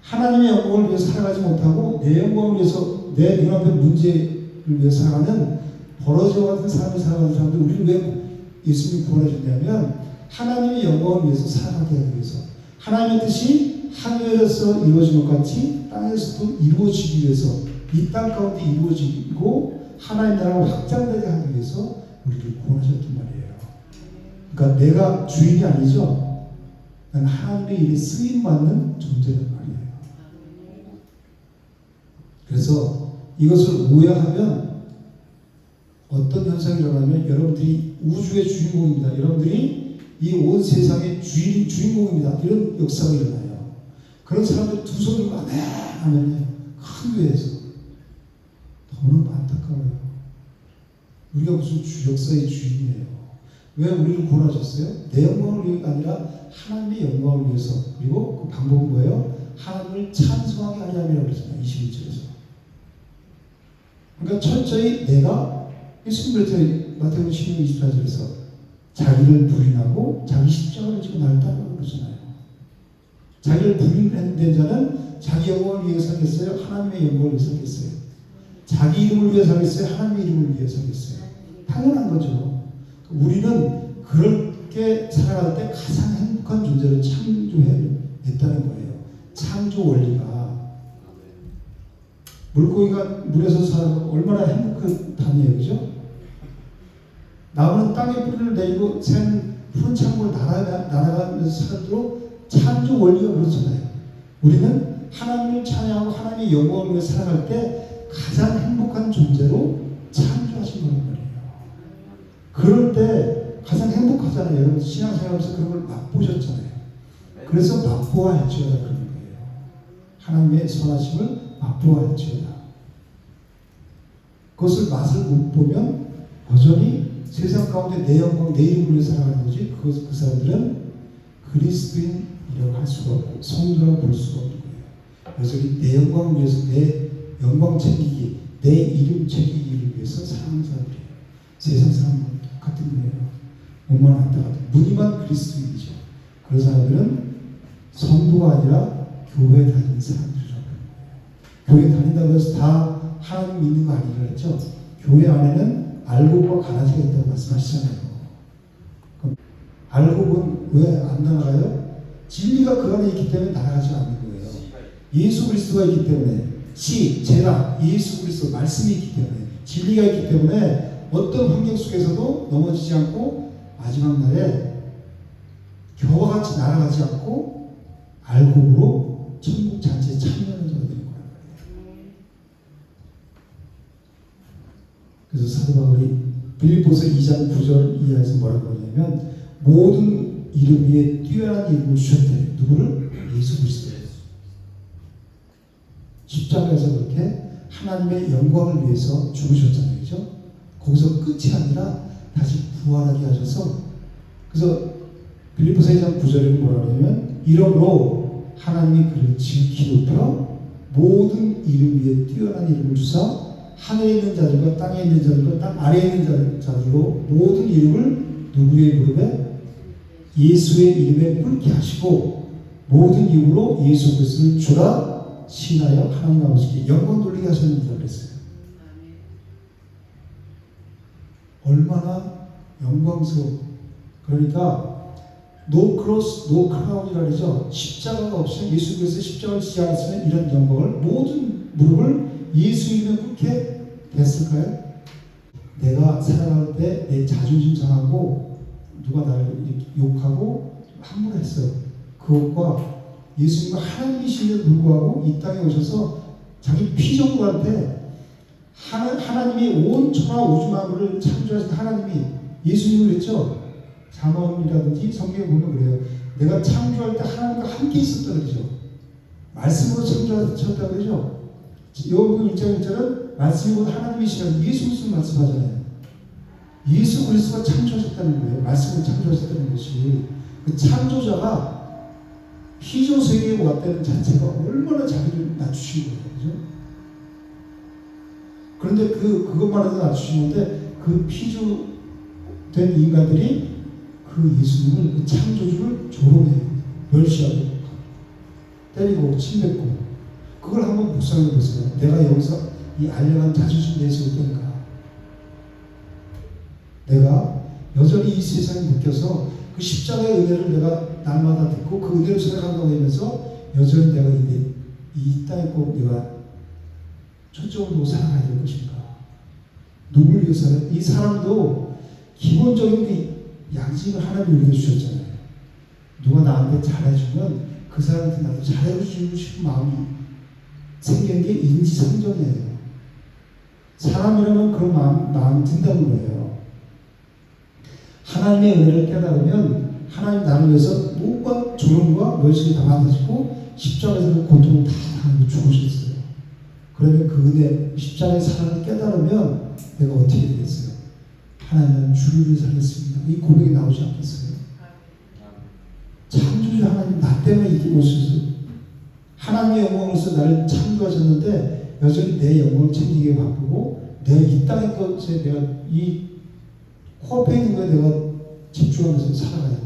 하나님의 영광을 위해서 살아가지 못하고 내 영광을 위해서 내 눈앞의 문제를 위해서 살아가는 버러지와 같은 삶을 살아가는 사람들 우리는 왜 예수님이 구원해 줬냐면 하나님의 영광을 위해서 살아가게 하기 위해서 하나님의 뜻이 하늘에서 이루어진 것 같이 땅에서도 이루어지기 위해서 이 땅 가운데 이루어지고 하나님 나라가 확장되게 하기 위해서 우리를 구원하셨단 말이에요. 그러니까 내가 주인이 아니죠. 난 하나님의 일에 쓰임받는 존재란 말이에요. 그래서 이것을 오해하면 어떤 현상이 일어나면 여러분들이 우주의 주인공입니다. 여러분들이 이 온 세상의 주인공입니다. 이런 역사가 일어나요. 그런 사람들 두 손을 아멘 하면 큰 교회에서 너무 안타까워요. 우리가 무슨 역사의 주인이에요. 왜 우리를 구원하셨어요? 내 영광을 위해가 아니라 하나님의 영광을 위해서. 그리고 그 방법은 뭐예요? 하나님을 찬송하게 하려 함이라고 그랬잖아요. 21절에서. 그러니까 철저히 내가 예수님 마태복음 16, 24절에서 자기를 부인하고 자기 십자가를 지고 나를 따르라고 그러잖아요. 자기를 부인한 자는 자기 영광을 위해 살겠어요? 하나님의 영광을 위해 살겠어요? 자기 이름을 위해 살겠어요? 하나님의 이름을 위해 살겠어요? 당연한 거죠. 우리는 그렇게 살아갈 때 가장 행복한 존재로 창조해냈다는 거예요. 창조 원리가. 물고기가 물에서 살아가고 얼마나 행복하다니에요. 그죠? 나무는 땅에 뿌리를 내리고 새는 푸른 창고를 날아가면서 살도록 창조 원리가 그렇잖아요. 우리는 하나님을 찬양하고 하나님의 영광을 위해 살아갈 때 가장 행복한 존재로 창조하신 거란 말이에요. 그럴 때 가장 행복하잖아요. 여러분 신앙생활하면서 그런 걸 맛보셨잖아요. 그래서 맛보아 할지어다 그런 거예요. 하나님의 선하심을 맛보아 할지어다. 그것을 맛을 못 보면 여전히 세상 가운데 내 영광, 내 이름을 위해 살아가는 거지. 그 사람들은 그리스도인이라고 할 수가 없고 성도라고 볼 수가 없는 거예요. 여전히 내 영광을 위해서 내 영광 챙기기, 내 이름 챙기기를 위해서 사는 사람들이에요. 세상 사람은 똑같은 거예요. 몸만 안타까워. 무늬만 그리스도인이죠. 그런 사람들은 성도가 아니라 교회 다니는 사람들이라고 하는 거예요. 교회 다닌다고 해서 다 하나님 믿는 거 아니라 했죠. 교회 안에는 알고보가 가라지가 있다고 말씀하시잖아요. 그럼 알고보는 왜 안 나가요? 진리가 그 안에 있기 때문에 나가지 않는 거예요. 예수 그리스도가 있기 때문에 제가 예수 그리스도 말씀이 있기 때문에 진리가 있기 때문에 어떤 환경 속에서도 넘어지지 않고 마지막 날에 겨와 같이 날아가지 않고 알고보로 천국 잔치에 참여하는 자가 되는 거란 말이에요. 그래서 사도 바울이 빌립보서 2장 9절 이하에서 뭐라고 하냐면 모든 이름 위에 뛰어난 이름을 주셨대. 누구를? 예수 그리스도예요. 십자가에서 그렇게 하나님의 영광을 위해서 죽으셨잖아요. 그죠? 거기서 끝이 아니라 다시 부활하게 하셔서 그래서 빌립보서 2장 9절에 뭐라고 하냐면 이러므로 하나님이 그를 지극히 높여 모든 이름 위에 뛰어난 이름을 주사 하늘에 있는 자들과 땅에 있는 자들과 땅 아래에 있는 자들로 모든 이름을 누구의 무릎에? 예수의 이름에 꿇게 하시고 모든 이름으로 예수 그리스도를 주라 신하여 하나님 아버지께 영광 돌리게 하셨습니다. 그랬어요. 얼마나 영광스러워. 그러니까 노 크로스 노 크라운이라 그러죠. 십자가가 없이 예수 그리스도의 십자가를 지지 않았으면 이런 영광을 모든 무릎을 예수 이름에 꿇게 됐을까요? 내가 살아갈 때 내 자존심 상하고 누가 나를 욕하고 함부로 했어요. 그것과 예수님은 하나님이심에도 불구하고 이 땅에 오셔서 자기 피조물한테 하나님이 온 천하 우주 만물을 창조하신 하나님이 예수님을 그랬죠. 잠언이라든지 성경에 보면 그래요. 내가 창조할 때 하나님과 함께 있었다 그러죠. 말씀으로 창조하셨다 그러죠. 요한복음 1장 1절은 말씀이보다 하나님이시라는 예수 그리스도 말씀하잖아요. 예수 그리스도가 창조하셨다는 거예요. 말씀을 창조하셨다는 것이 그 창조자가 피조 세계에 왔다는 자체가 얼마나 자기를 낮추신 거예요. 그죠? 그런데 그것만 해도 낮추시는데 그 피조된 인간들이 그 예수님을 그 창조주를 조롱해요. 멸시하고 때리고 침뱉고 그걸 한번 묵상해 보세요. 내가 여기서 이 알량한 자존심 내세울 때인가? 내가 여전히 이 세상에 묶여서 그 십자가의 은혜를 내가 날마다 듣고 그 은혜로 살아간다고 하면서 여전히 내가 이 땅에 꼭 내가 초점을 두고 살아가야 될 것인가? 누굴 위해서? 이 사람도 기본적인 그 양심을 하나님 우리에게 주셨잖아요. 누가 나한테 잘해주면 그 사람한테 나도 잘해주고 싶은 마음이 생기는 게 인지상정이에요. 사람이라면 그런 마음이 든다는 거예요. 하나님의 은혜를 깨달으면 하나님 나를 위해서 모든 조롱과 멸시를 당하시고 십자가에서 그 고통을 다 당하고 죽으셨어요. 그러면 그 은혜, 십자가의 사랑을 깨달으면 내가 어떻게 되겠어요? 하나님은 주를 위해 살겠습니다. 이 고백이 나오지 않겠어요? 창조주 하나님 나 때문에 이렇게 오셔서 하나님의 영광으로서 나를 창조하셨는데 여전히 내 영광을 챙기게 바쁘고 내가 이 땅의 것에 내가 이 코앞에 있는 거에 내가 집중하면서 살아가야 돼.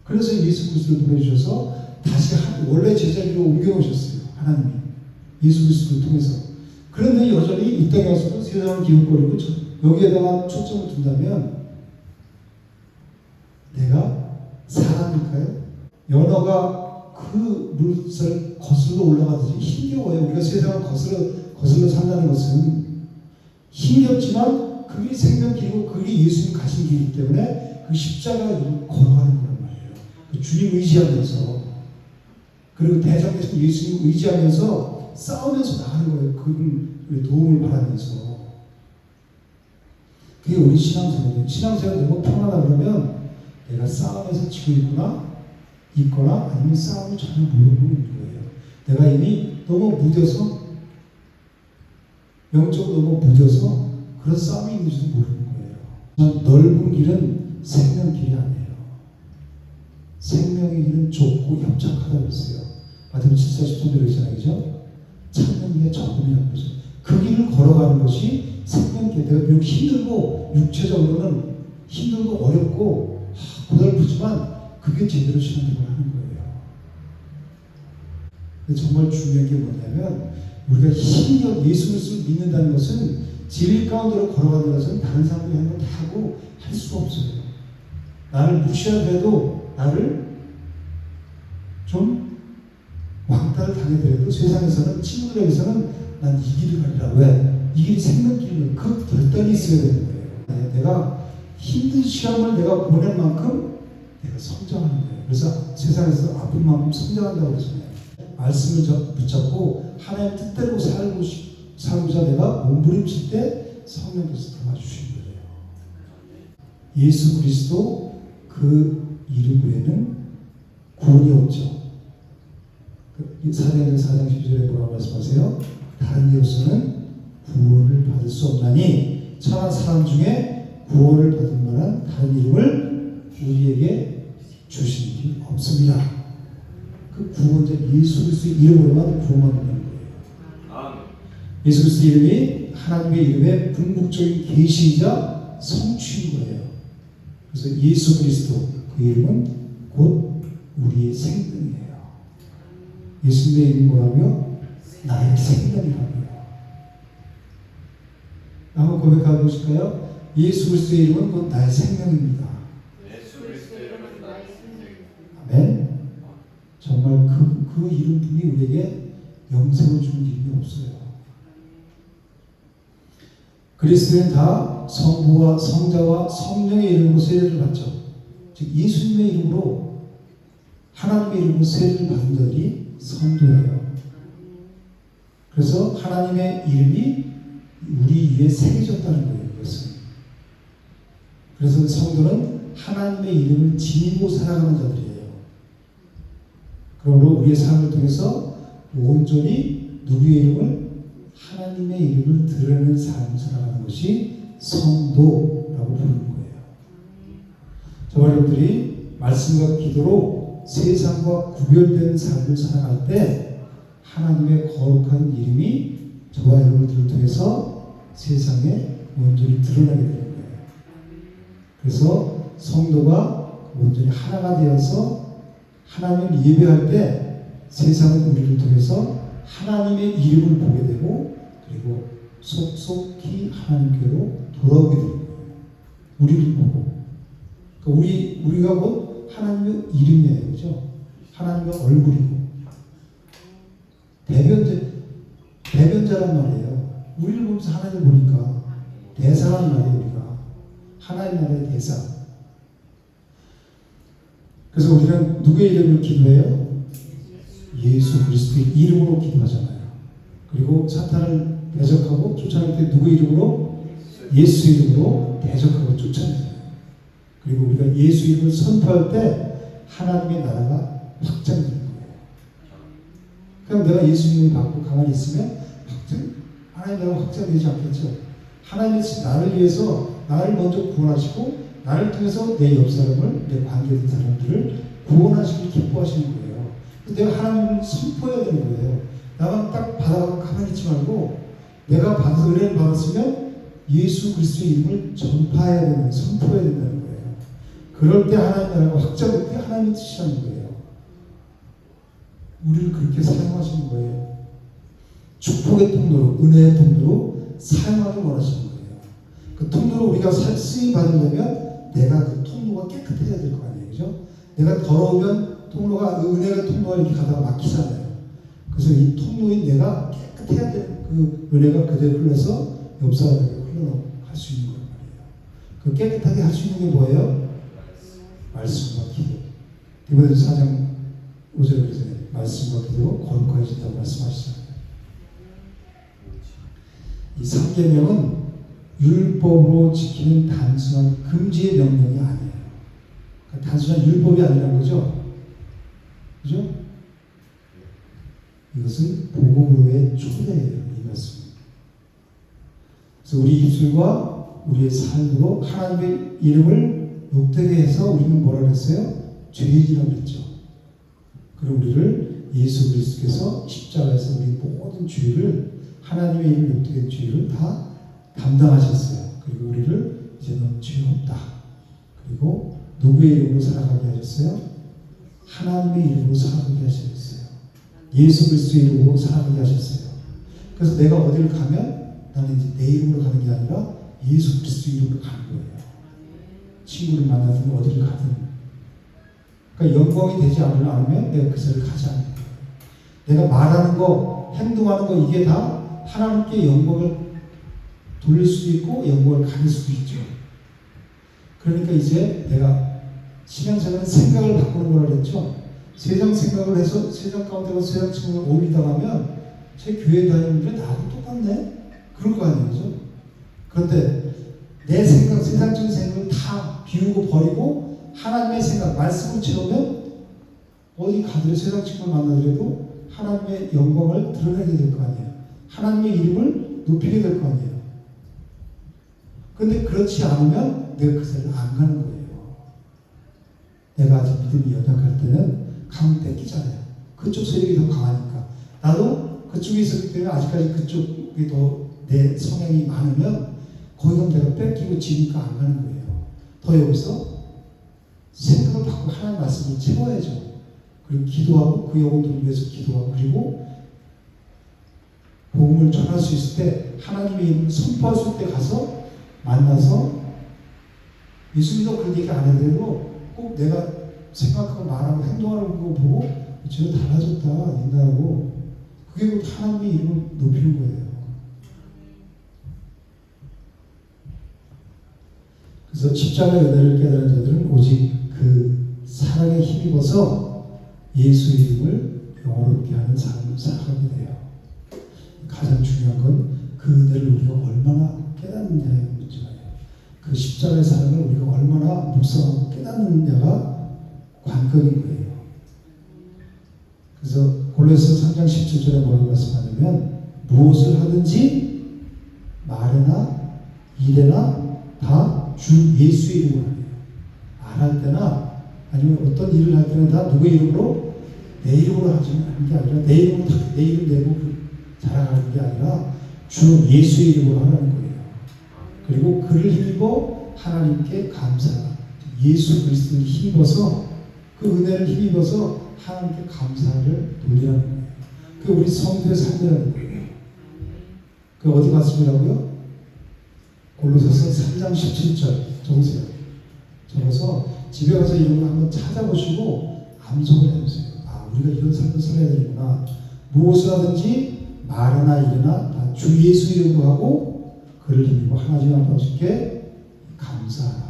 그래서 예수 그리스도를 보내주셔서 다시 원래 제자리로 옮겨오셨어요. 하나님이 예수 그리스도를 통해서. 그런데 여전히 이 땅에 와서 세상을 기웃거리고 여기에다가 초점을 둔다면 내가 사람일까요? 연어가 그 물살을 거슬러 올라가듯이 힘겨워요. 우리가 세상을 거슬러 산다는 것은 힘겹지만 그게 생명길이고 그게 예수님 가신 길이기 때문에 그 십자가를 걸어가는 거란 말이에요. 그 주님 의지하면서 그리고 대적되신 예수님 의지하면서 싸우면서 나가는 거예요. 그분의 도움을 바라면서. 그게 우리 신앙생활이에요. 신앙생활이 너무 편하다 그러면 내가 싸움에서 지고 있거나 아니면 싸움을 전혀 모르고 있는 거예요. 내가 이미 너무 무뎌서 영적으로 너무 무뎌서 그런 싸움이 있는지도 모르는 거예요. 넓은 길은 생명길이 아니에요. 생명의 길은 좁고 협착하다고 했어요. 마태복음 7:40절에 있잖아요. 그죠? 찾는 길에 적음이라는 거죠. 그 길을 걸어가는 것이 생명길. 내가 비록 힘들고 육체적으로는 힘들고 어렵고 고달프지만 그게 제대로 신앙생활을 하는 거예요. 정말 중요한 게 뭐냐면 우리가 힘겨 예수 그리스도를 믿는다는 것은 질 가운데로 걸어가는 것은 다른 사람들이 하는 걸 다 하고 할 수가 없어요. 나를 무시하더라도 나를 좀 왕따를 당해더라도 세상에서는 친구들에게서는 난 이 길을 가리라. 왜? 이 길이 생명길이면 그 결단이 있어야 되는 거예요. 내가 힘든 시간을 내가 보낼 만큼 내가 성장하는 거예요. 그래서 세상에서 아픈 만큼 성장한다고 그러잖아요. 말씀을 붙잡고 하나님 뜻대로 살고자 내가 몸부림칠 때 성령께서 도와주시는 거예요. 예수 그리스도 그 이름 외에는 구원이 없죠. 사도행전 4장 12절에 뭐라고 말씀하세요? 다른 이로서는 구원을 받을 수 없나니 천하 사람 중에 구원을 받을 만한 다른 이름을 우리에게 주신 일이 없습니다. 그 구원자 예수 그리스도의 이름으로만 구원받는다는 거예요. 예수 그리스도의 이름이 하나님의 이름의 궁극적인 계시이자 성취인 거예요. 그래서 예수 그리스도 그 이름은 곧 우리의 생명이에요. 예수님의 이름이 뭐라고요? 나의 생명이라고요. 한번 고백해 보실까요? 예수 그리스도의 이름은 곧 나의 생명입니다. 예수 그리스도의 이름은 나의 생명입니다. 아멘. 정말 그 이름뿐이 우리에게 영생을 주는 이름이 없어요. 그리스도는 다 성부와 성자와 성령의 이름으로 세례를 받죠. 즉 예수님의 이름으로 하나님의 이름으로 세례를 받은 자들이 성도예요. 그래서 하나님의 이름이 우리 위에 새겨졌다는 거예요. 이것은. 그래서 성도는 하나님의 이름을 지니고 살아가는 자들이에요. 그러므로 우리의 삶을 통해서 온전히 누구의 이름을? 하나님의 이름을 드러내는 삶을 살아가는 것이 성도라고 부르는 거예요. 저와 여러분들이 말씀과 기도로 세상과 구별된 삶을 살아갈 때 하나님의 거룩한 이름이 저와 여러분들을 통해서 세상에 온전히 드러나게 되는 거예요. 그래서 성도가 온전히 하나가 되어서 하나님을 예배할 때 세상은 우리를 통해서 하나님의 이름을 보게 되고 그리고 속속히 하나님께로 돌아오게 되는 거예요. 우리를 보고. 그러니까 우리가 곧 하나님의 이름이에요. 그죠? 하나님의 얼굴이고. 대변자란 말이에요. 우리를 보면서 하나님을 보니까 대사란 말이에요. 우리가 하나님 나라의 대사. 그래서 우리는 누구의 이름으로 기도해요? 예수 그리스도의 이름으로 기도하잖아요. 그리고 사탄을 대적하고 쫓아낼 때 누구의 이름으로? 예수 이름으로 대적하고 쫓아내요. 그리고 우리가 예수 이름을 선포할 때 하나님의 나라가 확장되는 거예요. 그럼 내가 예수 이름을 받고 가만히 있으면 하나님 나라가 확장되지 않겠죠. 하나님이 나를 위해서 나를 먼저 구원하시고 나를 통해서 내 옆 사람을, 내 관계된 사람들을 구원하시고 기뻐하시는 거예요. 내가 하나님을 선포해야 되는 거예요. 나만 딱 받아가고 가만히 있지 말고 내가 받아서 은혜를 받았으면 예수 그리스도의 이름을 전파해야 되는, 선포해야 된다는 거예요. 그럴 때 하나님 나라가 확장될 때 하나님의 뜻이라는 거예요. 우리를 그렇게 사용하시는 거예요. 축복의 통로로, 은혜의 통로로 사용하길 원하시는 거예요. 그 통로로 우리가 쓰임 받으려면 내가 그 통로가 깨끗해야 될 거 아니에요. 그죠? 내가 더러우면 통로가, 그 은혜의 통로가 이렇게 가다가 막히잖아요. 그래서 이 통로인 내가 깨끗해야 될 그 은혜가 그대로 흘러서 옆 사람에게 흘러갈 수 있는 거란 말이에요. 그 깨끗하게 할 수 있는 게 뭐예요? 말씀과 기도. 디모데후서 4장 5절에 그러잖아요. 말씀과 기도로 거룩해진다고 말씀하시잖아요. 이 3계명은 율법으로 지키는 단순한 금지의 명령이 아니에요. 그러니까 단순한 율법이 아니라는 거죠. 그죠? 이것은 복음으로의 초대예요. 이 말씀. 그래서 우리 입술과 우리의 삶으로 하나님의 이름을 욕되게 해서 우리는 뭐라 그랬어요? 죄인이라고 그랬죠. 그리고 우리를 예수 그리스도께서 십자가에서 우리 모든 죄를, 하나님의 이름을 욕되게 한 죄를 다 담당하셨어요. 그리고 우리를 이제 넌 죄 없다. 그리고 누구의 이름으로 살아가게 하셨어요? 하나님의 이름으로 살아가게 하셨어요. 예수 그리스도의 이름으로 살아가게 하셨어요. 그래서 내가 어디를 가면 나는 이제 내 이름으로 가는 게 아니라 예수 그리스도의 이름으로 가는 거예요. 친구를 만나든 어디를 가든. 그러니까 영광이 되지 않으면 내가 그 자리를 가지 않는 거예요. 내가 말하는 거, 행동하는 거, 이게 다 하나님께 영광을 돌릴 수도 있고 영광을 가릴 수도 있죠. 그러니까 이제 내가 신앙생활은 생각을 바꾸는 거라 그랬죠. 세상 생각을 해서 세상 가운데 가서 세상 생각을 올리다 가면 제 교회 다니는 분이 나하고 똑같네? 그럴 거 아니에요. 그죠? 그런데 내 생각, 세상적인 생각을 다 비우고 버리고 하나님의 생각, 말씀을 채우면 어디 가더라도 세상 친구를 만나더라도 하나님의 영광을 드러내게 될 거 아니에요. 하나님의 이름을 높이게 될 거 아니에요. 그런데 그렇지 않으면 내가 그 자리를 안 가는 거예요. 내가 아직 믿음이 연약할 때는 가면 뺏기잖아요. 그쪽 세력이 더 강하니까. 나도 그쪽에 있었기 때문에 아직까지 그쪽이 더 내 성향이 많으면 거기 가면 내가 뺏기고 지니까 안 가는 거예요. 더 여기서 생각을 바꾸고 하나님 말씀을 채워야죠. 그리고 기도하고 그 영혼들을 위해서 기도하고 그리고 복음을 전할 수 있을 때 하나님의 이름을 선포할 수 있을 때 가서 만나서 예수님도 그런 얘기 안 해도 꼭 내가 생각하고 말하고 행동하는 거 보고 쟤는 달라졌다 인다고 그게 곧 하나님의 이름을 높이는 거예요. 그래서 십자가의 은혜를 깨달은 자들은 오직 그 사랑에 힘입어서 예수의 이름을 영원롭게 하는 삶을 살아가게 돼요. 가장 중요한 건 그 은혜를 우리가 얼마나 깨닫느냐의 문제예요. 그 십자가의 사랑을 우리가 얼마나 묵상하고 깨닫느냐가 관건인 거예요. 그래서 골로새서 3장 17절에 뭐라고 말씀하냐면 무엇을 하든지 말이나 일에나 다 주 예수의 이름으로 해요. 말할 때나 아니면 어떤 일을 할 때는 다 누구의 이름으로? 내 이름으로 하는 게 아니라 내 이름으로 내 이름 내고 자랑하는 게 아니라 주 예수의 이름으로 하라는 거예요. 그리고 그를 힘입어 하나님께 감사하라. 예수 그리스도를 힘입어서 그 은혜를 힘입어서 하나님께 감사를 돌리라는 거예요. 그 우리 성도의 삶이라는 거예요. 그 어디 말씀이라고요? 골로새서 3장 17절 적으세요. 적어서 집에 가서 이런 거 한번 찾아보시고 암송을 해보세요. 아, 우리가 이런 삶을 살아야 되는구나. 무엇을 하든지 말이나 일이나 다 주 예수 이름으로 하고 그를 힘입어 하나님 아버지께 감사하라.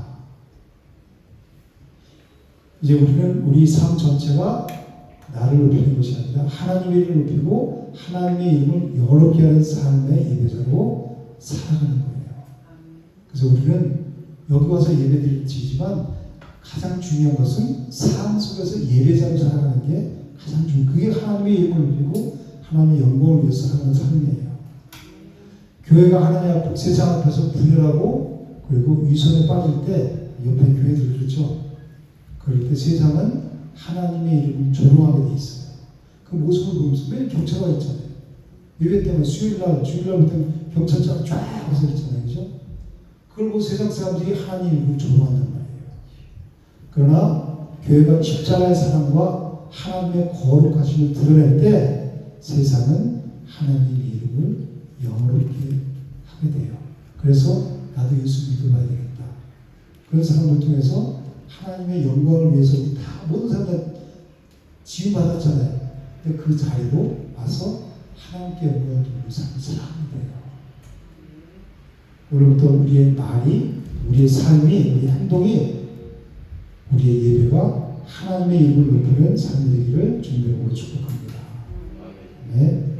이제 우리는 우리 삶 전체가 나를 높이는 것이 아니라 하나님의 이름을 높이고 하나님의 이름을 영원롭게 하는 삶의 예배자로 살아가는 거예요. 그래서 우리는 여기 와서 예배드리지만 가장 중요한 것은 삶 속에서 예배자로 살아가는 게 가장 중요해요. 그게 하나님의 이름을 높이고 하나님의 영광을 위해서 살아가는 삶이에요. 교회가 하나님 앞에 세상 앞에서 분열하고 그리고 위선에 빠질 때 옆에 교회들 그렇죠. 그럴 때 세상은 하나님의 이름을 조롱하게 돼 있어요. 그 모습을 보면서 매일 경찰가 있잖아요. 예배 때문에 주일날부터 경찰차가 쫙 해서 있잖아요. 그죠? 그걸 보고 세상 사람들이 하나님의 이름을 조롱한단 말이에요. 그러나 교회가 십자가의 사랑과 하나님의 거룩하심을 드러낼 때 세상은 하나님의 이름을 영어롭게 하게 돼요. 그래서 나도 예수 믿어봐야 되겠다. 그런 사람들 통해서 하나님의 영광을 위해서 다 모든 사람들 지음받았잖아요. 근데 그 자리로 와서 하나님께 영광을 돌리고 사는 사람이 돼요. 오늘부터 우리의 말이, 우리의 삶이, 우리의 행동이, 우리의 예배가 하나님의 이름을 높이는 삶이 되기를 주님으로 축복합니다. 네.